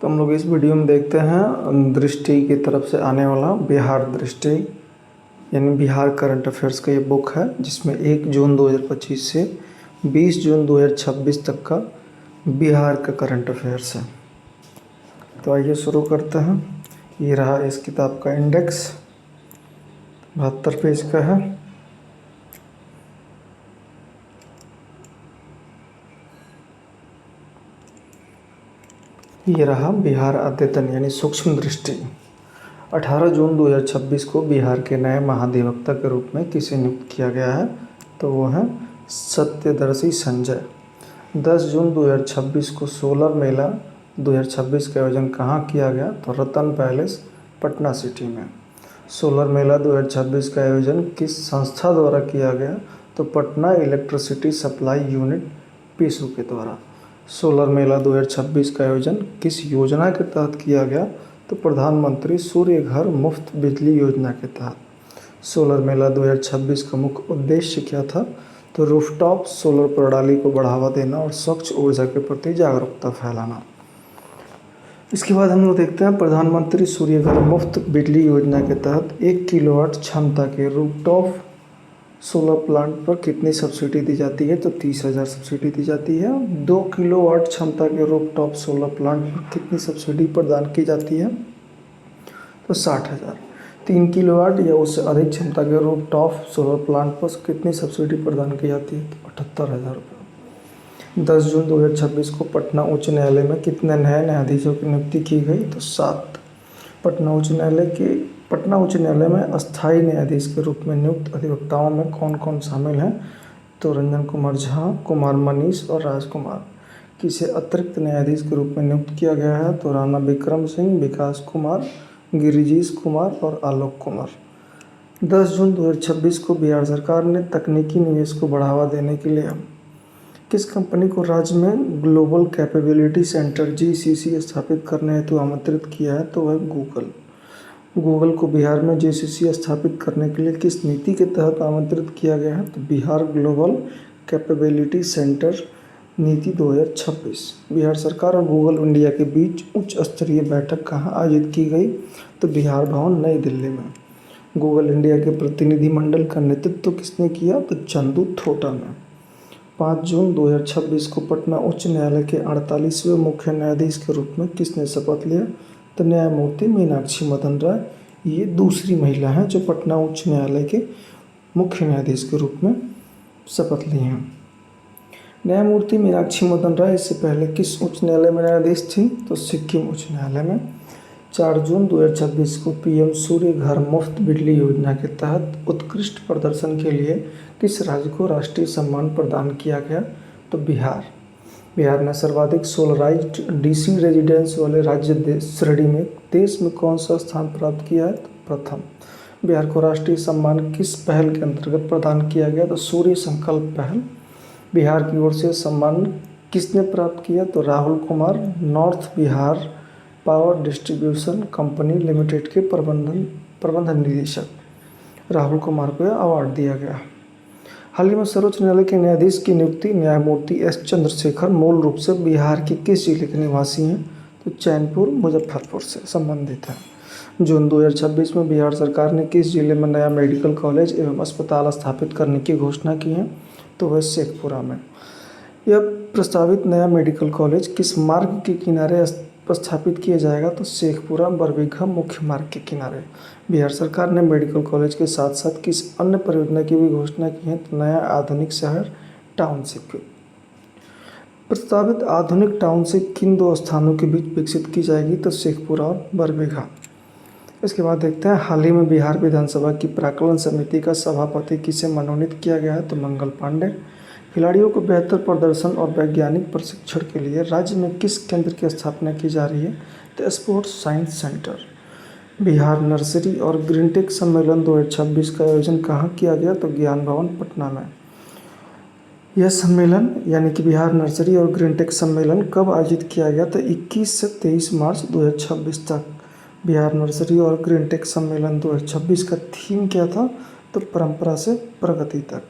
तो हम लोग इस वीडियो में देखते हैं दृष्टि की तरफ से आने वाला बिहार दृष्टि यानी बिहार करंट अफेयर्स का ये बुक है, जिसमें 1 जून 2025 से 20 जून 2026 तक का बिहार का करंट अफेयर्स है। तो आइए शुरू करते हैं। ये रहा इस किताब का इंडेक्स, 72 पेज का है। ये रहा बिहार अद्यतन यानी सूक्ष्म दृष्टि। 18 जून 2026 को बिहार के नए महाधिवक्ता के रूप में किसे नियुक्त किया गया है, तो वो है सत्यदर्शी संजय। 10 जून 2026 को सोलर मेला 2026 का आयोजन कहाँ किया गया, तो रतन पैलेस पटना सिटी में। सोलर मेला 2026 का आयोजन किस संस्था द्वारा किया गया, तो पटना इलेक्ट्रिसिटी सप्लाई यूनिट पीसू के द्वारा। सोलर मेला 2026 का आयोजन किस योजना के तहत किया गया, तो प्रधानमंत्री सूर्य घर मुफ्त बिजली योजना के तहत। सोलर मेला 2026 का मुख्य उद्देश्य क्या था, तो रूफटॉप सोलर प्रणाली को बढ़ावा देना और स्वच्छ ऊर्जा के प्रति जागरूकता फैलाना। इसके बाद हम लोग देखते हैं प्रधानमंत्री सूर्य घर मुफ्त बिजली योजना के तहत 1 किलोवाट क्षमता के रूफटॉप सोलर प्लांट पर कितनी सब्सिडी दी जाती है, तो 30,000 सब्सिडी दी जाती है। 2 किलोवाट क्षमता के रूफटॉप सोलर प्लांट पर कितनी सब्सिडी प्रदान की जाती है, तो 60,000। 3 किलोवाट या उससे अधिक क्षमता के रूफटॉप सोलर प्लांट पर कितनी सब्सिडी प्रदान की जाती है, तो 78,000 रुपये। 10 जून 2026 को पटना उच्च न्यायालय में कितने नए न्यायाधीशों की नियुक्ति की गई, तो 7। पटना उच्च न्यायालय में अस्थायी न्यायाधीश के रूप में नियुक्त अधिवक्ताओं में कौन कौन शामिल हैं, तो रंजन कुमार झा, कुमार मनीष और राजकुमार। किसे अतिरिक्त न्यायाधीश के रूप में नियुक्त किया गया है, तो राणा विक्रम सिंह, विकास कुमार, गिरिजीश कुमार और आलोक कुमार। 10 जून 2026 को बिहार सरकार ने तकनीकी निवेश को बढ़ावा देने के लिए किस कंपनी को राज्य में ग्लोबल कैपेबिलिटी सेंटर GCC स्थापित करने हेतु आमंत्रित किया है, तो वह गूगल को बिहार में GCC स्थापित करने के लिए किस नीति के तहत आमंत्रित किया गया है, तो बिहार ग्लोबल कैपेबिलिटी सेंटर नीति 2026। बिहार सरकार और गूगल इंडिया के बीच उच्च स्तरीय बैठक कहाँ आयोजित की गई, तो बिहार भवन नई दिल्ली में। गूगल इंडिया के प्रतिनिधिमंडल का नेतृत्व किसने किया, तो चंदू थोटा ने। 5 जून 2026 को पटना उच्च न्यायालय के 48वें मुख्य न्यायाधीश के रूप में किसने शपथ लिया, तो न्यायमूर्ति मीनाक्षी मदन राय। ये दूसरी महिला हैं जो पटना उच्च न्यायालय के मुख्य न्यायाधीश के रूप में शपथ ली हैं। न्यायमूर्ति मीनाक्षी मदन राय इससे पहले किस उच्च न्यायालय में न्यायाधीश थी, तो सिक्किम उच्च न्यायालय में। 4 जून 2026 को PM सूर्य घर मुफ्त बिजली योजना के तहत उत्कृष्ट प्रदर्शन के लिए किस राज्य को राष्ट्रीय सम्मान प्रदान किया गया, तो बिहार ने सर्वाधिक सोलराइज्ड DC रेजिडेंस वाले राज्य श्रेणी में देश में कौन सा स्थान प्राप्त किया है, तो प्रथम। बिहार को राष्ट्रीय सम्मान किस पहल के अंतर्गत प्रदान किया गया, तो सूर्य संकल्प पहल। बिहार की ओर से सम्मान किसने प्राप्त किया, तो Rahul Kumar, north Bihar power distribution company limited के प्रबंधन निदेशक राहुल कुमार को यह अवार्ड दिया गया। हाल ही में सर्वोच्च न्यायालय के न्यायाधीश की नियुक्ति न्यायमूर्ति S चंद्रशेखर मूल रूप से बिहार के किस जिले के निवासी हैं, तो चैनपुर मुजफ्फरपुर से संबंधित हैं। जून 2026 में बिहार सरकार ने किस जिले में नया मेडिकल कॉलेज एवं अस्पताल स्थापित करने की घोषणा की है, तो वह शेखपुरा में। यह प्रस्तावित नया मेडिकल कॉलेज किस मार्ग के किनारे स्थापित किया जाएगा, तो शेखपुरा बरबीघा मुख्य मार्ग के किनारे। बिहार सरकार ने मेडिकल कॉलेज के साथ साथ किस अन्य परियोजना की भी घोषणा की है, तो नया आधुनिक शहर टाउनशिप। प्रस्तावित आधुनिक टाउनशिप किन 2 स्थानों के बीच विकसित की जाएगी, तो शेखपुरा और बरबीघा। इसके बाद देखते हैं हाल ही में बिहार विधानसभा की प्राक्कलन समिति का सभापति किसे मनोनीत किया गया है, तो मंगल पांडे। खिलाड़ियों को बेहतर प्रदर्शन और वैज्ञानिक प्रशिक्षण के लिए राज्य में किस केंद्र की स्थापना की जा रही है, तो sports science centre. Bihar nursery और ग्रीनटेक सम्मेलन 2026 का आयोजन कहाँ किया गया, तो ज्ञान भवन पटना में। यह सम्मेलन यानी कि बिहार नर्सरी और ग्रीनटेक सम्मेलन कब आयोजित किया गया, तो 21 से 23 मार्च 2026 तक। बिहार नर्सरी और ग्रीनटेक सम्मेलन 2026 का थीम क्या था, तो परंपरा से प्रगति तक।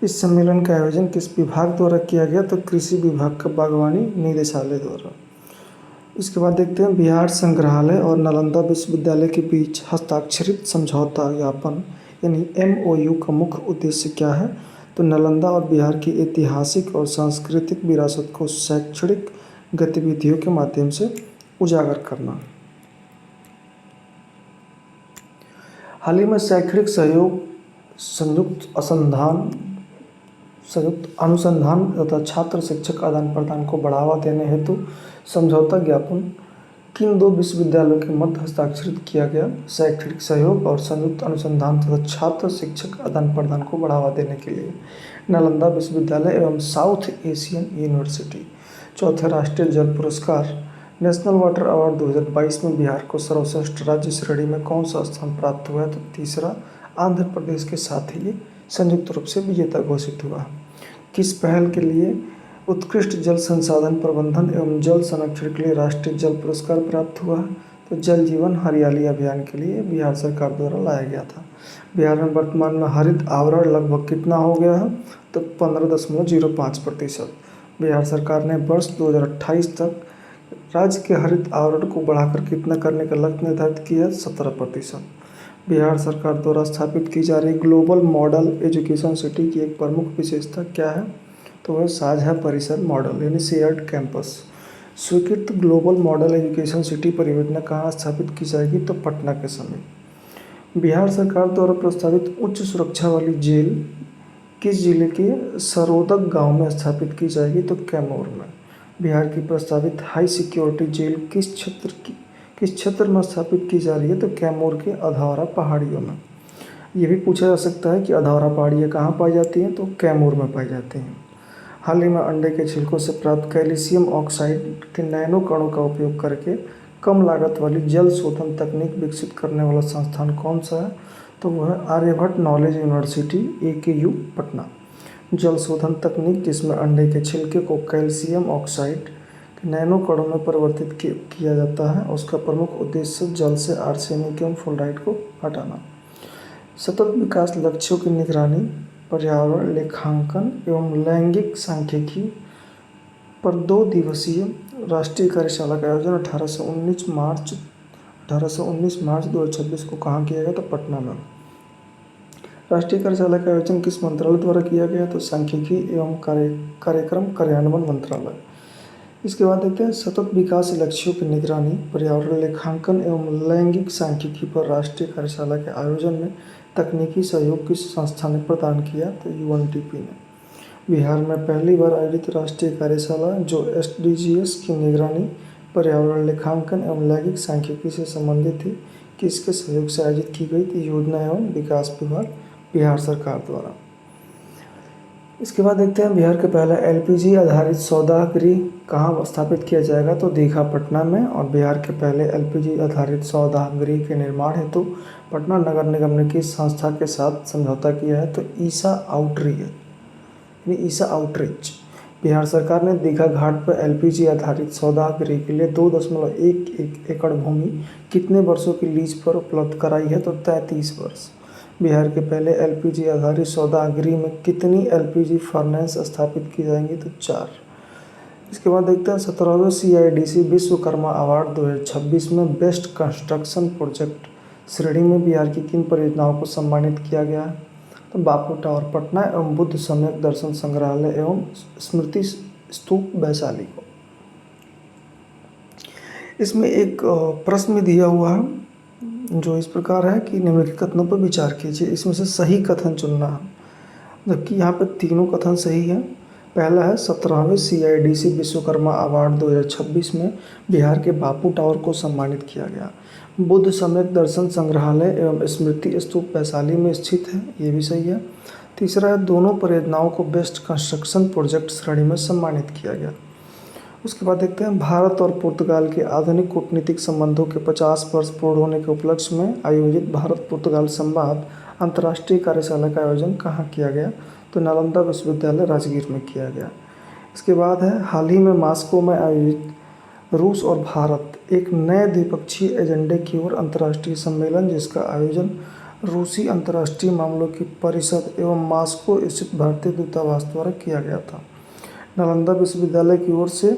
इस सम्मेलन का आयोजन किस विभाग द्वारा किया गया, तो कृषि विभाग का बागवानी निदेशालय द्वारा। इसके बाद देखते हैं बिहार संग्रहालय और नालंदा विश्वविद्यालय के बीच हस्ताक्षरित समझौता ज्ञापन यानी MOU का मुख्य उद्देश्य क्या है। तो नालंदा और बिहार की ऐतिहासिक और सांस्कृतिक विरासत को शैक्षणिक गतिविधियों के माध्यम से उजागर करना। हाल ही में शैक्षणिक सहयोग संयुक्त अनुसंधान तथा छात्र शिक्षक आदान प्रदान को बढ़ावा देने हेतु समझौता ज्ञापन किन दो विश्वविद्यालयों के मध्य हस्ताक्षरित किया गया। शैक्षणिक सहयोग और संयुक्त अनुसंधान तथा छात्र शिक्षक आदान प्रदान को बढ़ावा देने के लिए नालंदा विश्वविद्यालय एवं साउथ एशियन यूनिवर्सिटी। चौथे राष्ट्रीय जल पुरस्कार नेशनल वाटर अवार्ड 2022 में बिहार को सर्वश्रेष्ठ राज्य श्रेणी में कौन सा स्थान प्राप्त हुआ है। तो तीसरा आंध्र प्रदेश के साथ ही ये संयुक्त रूप से विजेता घोषित हुआ। किस पहल के लिए उत्कृष्ट जल संसाधन प्रबंधन एवं जल संरक्षण के लिए राष्ट्रीय जल पुरस्कार प्राप्त हुआ है। तो जल जीवन हरियाली अभियान के लिए बिहार सरकार द्वारा लाया गया था। बिहार में वर्तमान में हरित आवरण लगभग कितना हो गया है। तो 15.05%। बिहार सरकार ने वर्ष 2028 तक राज्य के हरित आवरण को बढ़ाकर कितना करने का लक्ष्य निर्धारित किया है। 17%। बिहार सरकार द्वारा स्थापित की जा रही ग्लोबल मॉडल एजुकेशन सिटी की एक प्रमुख विशेषता क्या है। तो वह साझा परिसर मॉडल यानी शेयर्ड कैंपस। स्वीकृत ग्लोबल मॉडल एजुकेशन सिटी परियोजना कहाँ स्थापित की जाएगी। तो पटना के समीप। बिहार सरकार द्वारा प्रस्तावित उच्च सुरक्षा वाली जेल किस जिले के सरोदक गांव में स्थापित की जाएगी। तो कैमूर में। बिहार की प्रस्तावित हाई सिक्योरिटी जेल किस क्षेत्र में स्थापित की जा रही है। तो कैमूर के अधौरा पहाड़ियों में। ये भी पूछा जा सकता है कि अधौरा पहाड़ियाँ कहाँ पाई जाती हैं। तो कैमूर में पाई जाती हैं। हाल ही में अंडे के छिलकों से प्राप्त कैल्शियम ऑक्साइड के नैनो कणों का उपयोग करके कम लागत वाली जल शोधन तकनीक विकसित करने वाला संस्थान कौन सा है। तो वह है Aryabhatta knowledge university AKU Patna. जल शोधन तकनीक जिसमें अंडे के छिलके को कैल्शियम ऑक्साइड के नैनो कणों में परिवर्तित किया जाता है, उसका प्रमुख उद्देश्य जल से आर्सेनिक एवं फ्लोराइड को हटाना। सतत विकास लक्ष्यों की निगरानी, पर्यावरण लेखांकन एवं लैंगिक सांख्यिकी पर 2 दिवसीय राष्ट्रीय कार्यशाला का आयोजन 18-19 मार्च 2026 को कहाँ किया गया। तो पटना में। राष्ट्रीय कार्यशाला का आयोजन किस मंत्रालय द्वारा किया गया। तो सांख्यिकी एवं कार्यक्रम कार्यान्वयन मंत्रालय। इसके बाद देखते हैं सतत विकास लक्ष्यों की निगरानी, पर्यावरण लेखांकन एवं लैंगिक सांख्यिकी पर राष्ट्रीय कार्यशाला के आयोजन में तकनीकी सहयोग किस संस्था ने प्रदान किया। तो UNDP ने। बिहार में पहली बार आयोजित राष्ट्रीय कार्यशाला जो SDGs की निगरानी, पर्यावरण लेखांकन एवं लैंगिक सांख्यिकी से संबंधित थी, किसके सहयोग से आयोजित की गई थी। योजना एवं विकास विभाग बिहार सरकार द्वारा। इसके बाद देखते हैं बिहार के पहला LPG आधारित सौदा गृह कहाँ स्थापित किया जाएगा। तो दीघा पटना में। और बिहार के पहले LPG आधारित सौदा गृह के निर्माण हेतु पटना नगर निगम ने किस संस्था के साथ समझौता किया है। तो ईसा आउटरीच। बिहार सरकार ने दीघा घाट पर LPG आधारित सौदा गृह के लिए 2.11 एकड़ भूमि कितने वर्षों की लीज पर उपलब्ध कराई है। तो 33 वर्ष। बिहार के पहले LPG आधारित सौदा गृह में कितनी LPG फर्नेस स्थापित की जाएंगी। तो 4। इसके बाद देखते हैं 17वें CIDC विश्वकर्मा अवार्ड 2026 में बेस्ट कंस्ट्रक्शन प्रोजेक्ट श्रेणी में बिहार की किन परियोजनाओं को सम्मानित किया गया है। तो बापू टावर पटना एवं बुद्ध सम्यक दर्शन संग्रहालय एवं स्मृति स्तूप वैशाली को। इसमें एक प्रश्न दिया हुआ है जो इस प्रकार है कि निम्नलिखित कथनों पर विचार कीजिए, इसमें से सही कथन चुनना है। जबकि यहाँ पर तीनों कथन सही है। पहला है 17वें CIDC विश्वकर्मा अवार्ड 2026 में बिहार के बापू टावर को सम्मानित किया गया। बुद्ध सम्यक दर्शन संग्रहालय एवं स्मृति स्तूप वैशाली में स्थित है, ये भी सही है। तीसरा है दोनों परियोजनाओं को बेस्ट कंस्ट्रक्शन प्रोजेक्ट श्रेणी में सम्मानित किया गया। उसके बाद देखते हैं भारत और पुर्तगाल के आधुनिक कूटनीतिक संबंधों के 50 वर्ष पूर्ण होने के उपलक्ष्य में आयोजित भारत पुर्तगाल संवाद अंतर्राष्ट्रीय कार्यशाला का आयोजन कहाँ किया गया। तो नालंदा विश्वविद्यालय राजगीर में किया गया। इसके बाद है हाल ही में मॉस्को में आयोजित रूस और भारत एक नए द्विपक्षीय एजेंडे की ओर अंतर्राष्ट्रीय सम्मेलन जिसका आयोजन रूसी अंतर्राष्ट्रीय मामलों की परिषद एवं मॉस्को स्थित भारतीय दूतावास द्वारा किया गया था। नालंदा विश्वविद्यालय की ओर से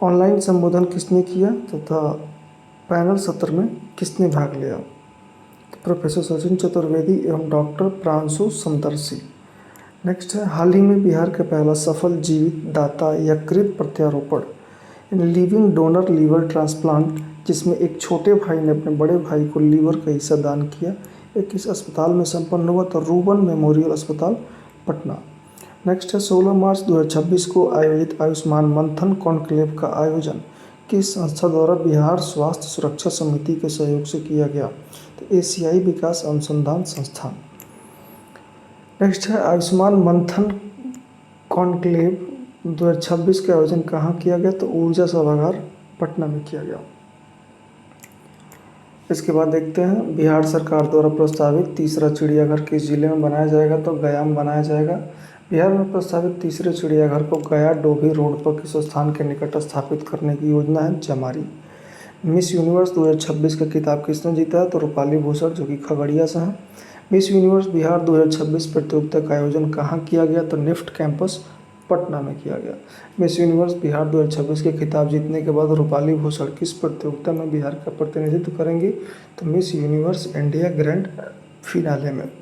ऑनलाइन संबोधन किसने किया तथा पैनल सत्र में किसने भाग लिया? प्रोफेसर सचिन चतुर्वेदी एवं डॉक्टर प्रांशु समदर्शी। नेक्स्ट है, हाल ही में बिहार का पहला सफल जीवित दाता यकृत प्रत्यारोपण लिविंग डोनर लीवर ट्रांसप्लांट, जिसमें एक छोटे भाई ने अपने बड़े भाई को लीवर का हिस्सा दान किया, एक किस अस्पताल में संपन्न हुआ? तो रूबन मेमोरियल अस्पताल, पटना। नेक्स्ट है, 16 मार्च 2026 को आयोजित आयुष्मान मंथन कॉन्क्लेव का आयोजन किस संस्था द्वारा बिहार स्वास्थ्य सुरक्षा समिति के सहयोग से किया गया? तो एशियाई विकास अनुसंधान संस्थान। नेक्स्ट है, आयुष्मान मंथन कॉन्क्लेव 2026 का आयोजन कहाँ किया गया? तो ऊर्जा सभागार, पटना में किया गया। इसके बाद देखते हैं, बिहार सरकार द्वारा प्रस्तावित तीसरा चिड़ियाघर किस जिले में बनाया जाएगा? तो गया में बनाया जाएगा। बिहार में प्रस्तावित तीसरे चिड़ियाघर को गया डोभी रोड पर किस स्थान के निकट स्थापित करने की योजना है? जमारी। मिस यूनिवर्स 2026 का खिताब किसने जीता है? तो रूपाली भूषण, जो कि खगड़िया से हैं। मिस यूनिवर्स बिहार 2026 प्रतियोगिता का आयोजन कहाँ किया गया? तो निफ्ट कैंपस, पटना में किया गया। मिस यूनिवर्स बिहार 2026 के खिताब जीतने के बाद रूपाली भूषण किस प्रतियोगिता में बिहार का प्रतिनिधित्व करेंगी? तो miss universe India grand finale में।